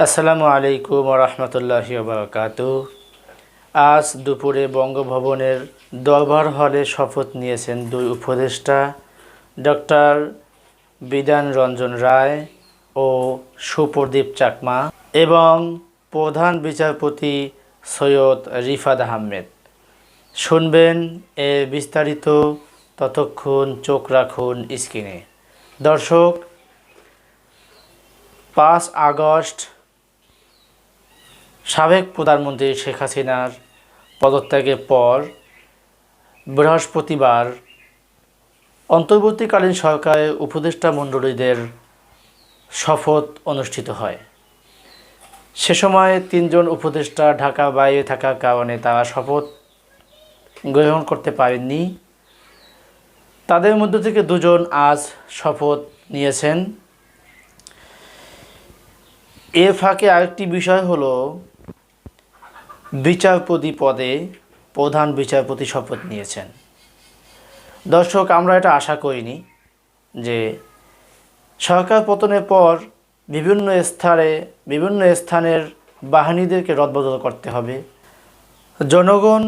আসসালামু আলাইকুম ওয়া রাহমাতুল্লাহি ওয়া বারাকাতুহু। আজ দুপুরে বঙ্গভবনের দরবার হলে শপথ নিয়েছেন দুই উপদেষ্টা ডক্টর বিধান রঞ্জন রায় ও সুপ্রদীপ চাকমা এবং প্রধান বিচারপতি সৈয়দ রিফাত আহমেদ। শুনবেন এর বিস্তারিত, ততক্ষণ চোখ রাখুন স্ক্রিনে। দর্শক, 5 আগস্ট সাবেক প্রধানমন্ত্রী শেখ হাসিনার পদত্যাগের পর বৃহস্পতিবার অন্তর্বর্তীকালীন সরকারের উপদেষ্টা মণ্ডলীদের শপথ অনুষ্ঠিত হয়। সে সময় 3 জন উপদেষ্টা ঢাকা বাইরে থাকার কারণে তারা শপথ গ্রহণ করতে পারেননি। তাদের মধ্য থেকে 2 জন আজ শপথ নিয়েছেন। এর ফাঁকে আরেকটি বিষয় হলো, বিচারপতি পদে প্রধান বিচারপতি শপথ নিয়েছেন। দর্শক, আমরা এটা আশা করিনি যে সরকার পতনের পর বিভিন্ন স্থানের বাহিনীদেরকে রদবদল করতে হবে। জনগণ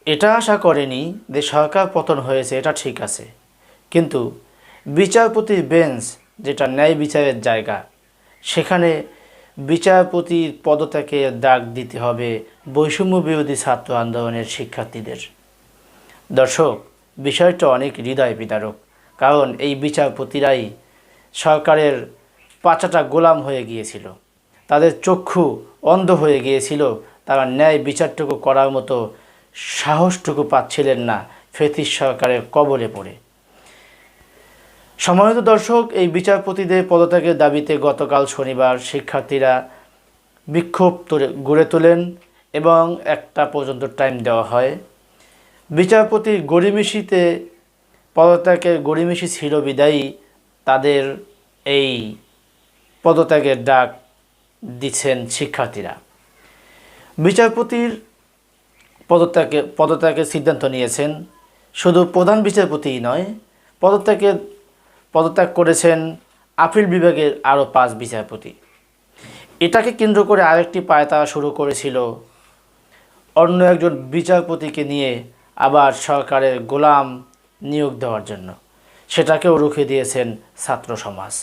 এটা আশা করেনি যে সরকার পতন হয়েছে, এটা ঠিক আছে, কিন্তু বিচারপতির বেঞ্চ, যেটা ন্যায় বিচারের জায়গা, সেখানে বিচারপতির পদত্যাগে ডাক দিতে হবে বৈষম্য বিরোধী ছাত্র আন্দোলনের শিক্ষার্থীদের। দর্শক, বিষয়টা অনেক হৃদয় বিদারক, কারণ এই বিচারপতিরাই সরকারের পাঁচাটা গোলাম হয়ে গিয়েছিল, তাদের চক্ষু অন্ধ হয়ে গিয়েছিল, তারা ন্যায় বিচারটুকু করার মতো সাহসটুকু পাচ্ছিলেন না ফেসিস্ট সরকারের কবলে পড়ে। সম্মানিত দর্শক, এই বিচারপতিদের পদত্যাগের দাবিতে গতকাল শনিবার শিক্ষার্থীরা বিক্ষোভ গড়ে তোলেন এবং 1টা পর্যন্ত টাইম দেওয়া হয়। বিচারপতির গড়িমসিতে পদত্যাগের গড়িমসি ছিল বিদায়ী তাদের এই পদত্যাগের ডাক দিচ্ছেন শিক্ষার্থীরা। বিচারপতির পদত্যাগের সিদ্ধান্ত নিয়েছেন শুধু প্রধান বিচারপতিই নয়, পদত্যাগ করেছেন আপিল বিভাগের আরও 5 বিচারপতি। এটাকে কেন্দ্র করে আরেকটি পায়তারা শুরু করেছিল অন্য একজন বিচারপতিকে নিয়ে আবার সরকারের গোলাম নিয়োগ দেওয়ার জন্য। সেটাকেও রুখে দিয়েছেন ছাত্র সমাজ।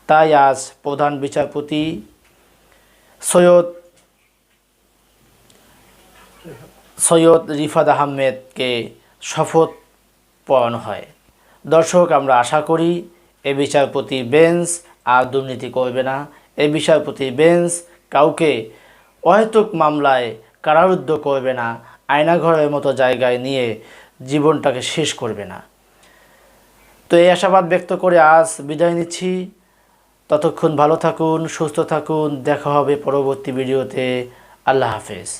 তাই আজ প্রধান বিচারপতি সৈয়দ রিফাত আহমেদকে শপথ পড়ানো হয়। দর্শক, আমরা আশা করি এই বিচারপতি বেঞ্চ আর দুর্নীতি করবে না। এই বিচারপতি বেঞ্চ কাউকে অহেতুক মামলায় কারারুদ্ধ করবে না, আয়নাঘরের মতো জায়গায় নিয়ে জীবনটাকে শেষ করবে না। তো এই আশাবাদ ব্যক্ত করে আজ বিদায় নিচ্ছি। ততক্ষণ ভালো থাকুন, সুস্থ থাকুন। দেখা হবে পরবর্তী ভিডিওতে। আল্লাহ হাফেজ।